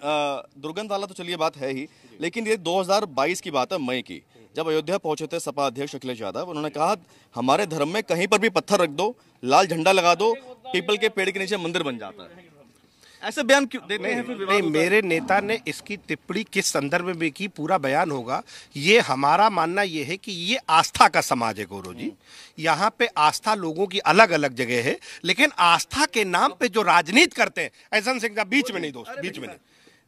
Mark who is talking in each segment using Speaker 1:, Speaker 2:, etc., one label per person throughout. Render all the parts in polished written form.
Speaker 1: दुर्गंध वाला तो चलिए बात है ही, लेकिन ये 2022 की बात है, मई की, जब अयोध्या पहुंचे थे सपा अध्यक्ष अखिलेश यादव। उन्होंने कहा हमारे धर्म में कहीं पर भी पत्थर रख दो, लाल झंडा लगा दो, पीपल के पेड़ के नीचे मंदिर बन जाता है। ऐसे बयान क्यों देते हैं? फिर
Speaker 2: नहीं, मेरे नेता ने इसकी टिप्पणी किस संदर्भ में की पूरा बयान होगा। ये हमारा मानना ये है कि ये आस्था का समाज है गौरव जी। यहाँ पे आस्था लोगों की अलग अलग जगह है, लेकिन आस्था के नाम पे जो राजनीति करते हैं, ऐसा सिंह का बीच में नहीं दोस्त, बीच में नहीं,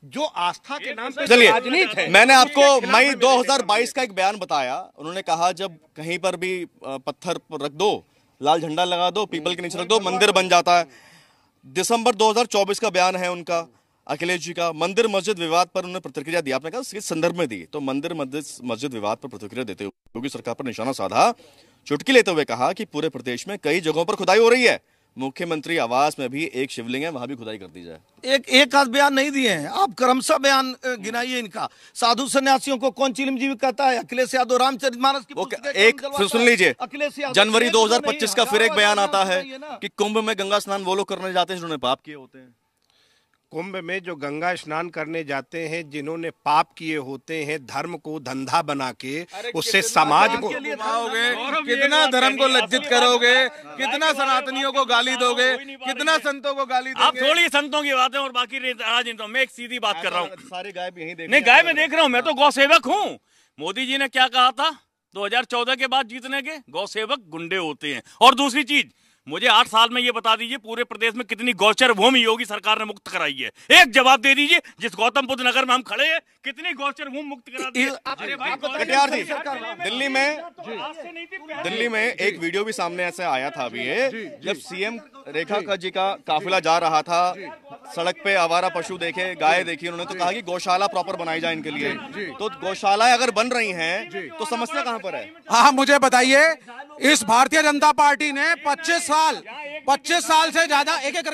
Speaker 2: जो आस्था के नाम पे
Speaker 1: चलिए,
Speaker 2: राजनीति है।
Speaker 1: मैंने आपको मई 2022 का एक बयान बताया। उन्होंने कहा जब कहीं पर भी पत्थर रख दो, लाल झंडा लगा दो, पीपल के नीचे रख दो, मंदिर बन जाता है। दिसंबर 2024 का बयान है उनका, अखिलेश जी का। मंदिर मस्जिद विवाद पर उन्होंने प्रतिक्रिया दी, आपने कहा किस संदर्भ में दी, तो मंदिर मस्जिद विवाद पर प्रतिक्रिया देते हुए योगी सरकार पर निशाना साधा, चुटकी लेते हुए कहा कि पूरे प्रदेश में कई जगहों पर खुदाई हो रही है, मुख्यमंत्री आवास में भी एक शिवलिंग है, वहां भी खुदाई कर दी जाए।
Speaker 3: एक आध बयान नहीं दिए हैं आप, क्रमशः बयान गिनाइए इनका। साधु सन्यासियों को कौन चिरंजीवी कहता है? अखिलेश यादव रामचरितमानस की
Speaker 1: एक फिर सुन लीजिए, जनवरी 2025 का फिर एक बयान आता है कि कुंभ में गंगा स्नान वो लोग करने जाते हैं जिन्होंने पाप किए होते हैं।
Speaker 2: कुंभ में जो गंगा स्नान करने जाते हैं जिन्होंने पाप किए होते हैं, धर्म को धंधा बना के उससे समाज को
Speaker 4: कितना धर्म को लज्जित करोगे, कितना सनातनियों को गाली दोगे, कितना संतों को गाली दोगे।
Speaker 5: आप थोड़ी संतों की बातें और बाकी राजनीति, मैं एक सीधी बात कर रहा हूँ।
Speaker 1: सारे गाय भी यही
Speaker 5: नहीं, गाय में देख रहा हूँ, मैं तो गौ सेवक हूँ। मोदी जी ने क्या कहा था 2014 के बाद जीतने के? गौ सेवक गुंडे होते हैं। और दूसरी चीज, मुझे 8 साल में ये बता दीजिए पूरे प्रदेश में कितनी गौचर भूमि योगी सरकार ने मुक्त कराई है? एक जवाब दे दीजिए। जिस गौतम बुद्ध नगर में हम खड़े हैं, कितनी गौचर भूमि मुक्त करा दी? अरे भाई,
Speaker 1: कटियार जी, दिल्ली में एक वीडियो भी सामने ऐसे आया था अभी ये, जब सीएम रेखा जी का काफिला जा रहा था, सड़क पे आवारा पशु देखे, गाय देखी, उन्होंने तो कहा कि गौशाला प्रॉपर बनाई जाए इनके लिए। तो गौशाला अगर बन रही हैं तो समस्या कहां पर है?
Speaker 6: हाँ, मुझे बताइए, इस भारतीय जनता पार्टी ने 25 साल से ज्यादा, एक एक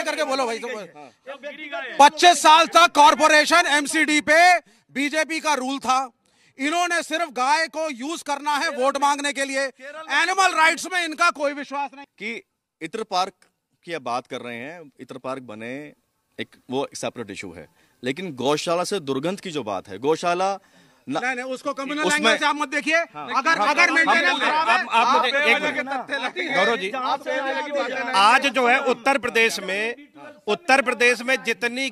Speaker 6: करके बोलो भाई, 25 साल तक कॉर्पोरेशन एमसीडी पे बीजेपी का रूल था। इन्होंने सिर्फ गाय को यूज करना है वोट मांगने के लिए, एनिमल राइट्स में इनका कोई विश्वास नहीं।
Speaker 1: कि इत्र पार्क की अब बात कर रहे हैं, इत्र पार्क बने, एक वो सेपरेट इशू है, लेकिन गौशाला से दुर्गंध की जो बात है, गौशाला
Speaker 6: नहीं, उसको कम्युनल लैंग्वेज से आप मत देखिए। अगर मेंटेनेंस खराब है,
Speaker 2: आप मुझे एक गौरव जी, आज जो है उत्तर प्रदेश में जितनी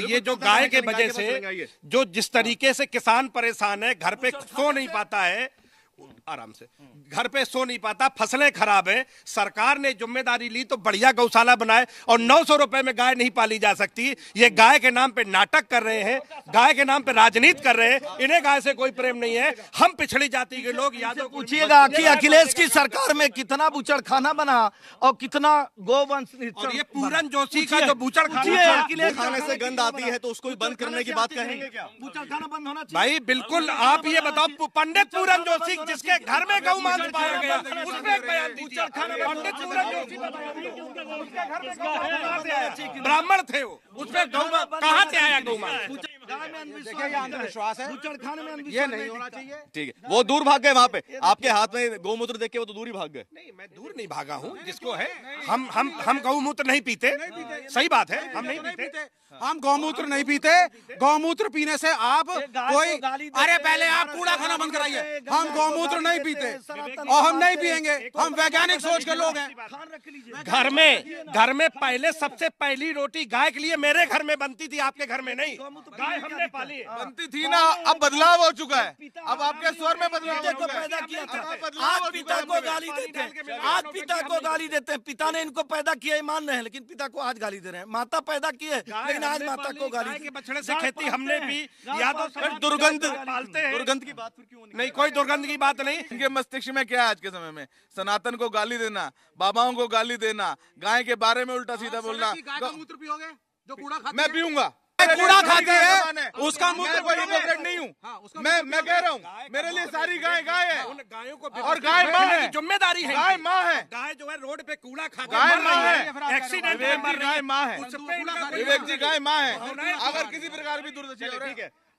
Speaker 2: ये जो गाय के वजह से जो जिस तरीके से किसान परेशान है, घर पे सो नहीं पाता है, आराम से घर पे सो नहीं पाता, फसलें खराब है, सरकार ने जिम्मेदारी ली तो बढ़िया गौशाला बनाए, और 900 रुपए में गाय नहीं पाली जा सकती। ये गाय के नाम पे नाटक कर रहे हैं, गाय के नाम पे राजनीति कर रहे हैं। इन्हें गाय से कोई प्रेम नहीं है। हम पिछड़ी जाति के लोग यादव
Speaker 3: पूछिएगा कि अखिलेश की सरकार में कितना बूचड़ खाना बना और कितना गोवंश।
Speaker 2: और ये पूरन जोशी का जो बूचड़
Speaker 1: खाने से गंध आती है तो उसको बंद करने की बात कहेंगे क्या?
Speaker 3: बूचड़ खाना बंद होना चाहिए
Speaker 2: भाई। बिल्कुल, आप ये बताओ, पंडित पूरन जोशी जिसके घर में गौ मांस पाया गया, उसमें एक बयान दीजिए। पंडित पूरन जोशी ब्राह्मण थे, वो उसमें गौ कहाँ से आया गौ मांस?
Speaker 6: देखिए, ये अंधविश्वास है, ये नहीं होना चाहिए।
Speaker 1: ठीक है, वो दूर भाग गए वहां पे, आपके हाथ में गौमूत्र देख के वो तो दूर ही भाग गए।
Speaker 2: नहीं, मैं दूर नहीं भागा हूँ, जिसको है हम गौमूत्र नहीं पीते, सही बात है, हम नहीं पीते,
Speaker 6: हम गौमूत्र नहीं पीते। गौमूत्र पीने से आप कोई, अरे पहले आप कूड़ा खाना बंद कराइए। हम गौमूत्र नहीं पीते और हम नहीं पिएंगे, हम वैज्ञानिक सोच के लोग हैं।
Speaker 2: घर में पहले सबसे पहली रोटी गाय के लिए मेरे घर में बनती थी, आपके घर में नहीं। गाय हमने पाली है,
Speaker 4: बनती थी ना, अब बदलाव हो चुका है, अब आपके स्वर में बदलाव हो चुका है।
Speaker 3: पैदा किया था, आज पिता को गाली देते हैं, आज पिता को गाली देते हैं। पिता ने इनको पैदा किया, ईमान नहीं है, लेकिन पिता को आज गाली दे रहे हैं। माता पैदा की है, लेकिन आज माता को गाली
Speaker 2: के बछड़े से खेती हमने भी। यादव
Speaker 1: दुर्गंध
Speaker 2: पालते हैं,
Speaker 1: दुर्गंध की बात फिर क्यों
Speaker 2: नहीं? कोई दुर्गंध की बात नहीं।
Speaker 4: इनके मस्तिष्क में क्या है आज के समय में? सनातन को गाली देना, बाबाओं को गाली देना, गाय के बारे में उल्टा सीधा बोलना।
Speaker 6: मूत्र पियोगे जो कूड़ा खाते
Speaker 4: मैं पीऊंगा,
Speaker 6: कूड़ा खाते हैं, उसका
Speaker 4: मैं कोई हिपोक्रेट नहीं हूँ। मैं कह रहा हूँ, मेरे लिए सारी गाय गाय है,
Speaker 2: गायों को
Speaker 4: और गाय माँ है,
Speaker 2: जिम्मेदारी है,
Speaker 4: गाय माँ है।
Speaker 2: गाय जो है रोड पे कूड़ा खा के
Speaker 4: गाय
Speaker 2: मर
Speaker 4: माँ
Speaker 2: रही
Speaker 4: है,
Speaker 2: एक्सीडेंट में मर रही है,
Speaker 4: गाय माँ है,
Speaker 2: उस पे इनका कोई
Speaker 4: विवेक जी गाय माँ है। अगर किसी प्रकार भी दुर्दशा हो रही है,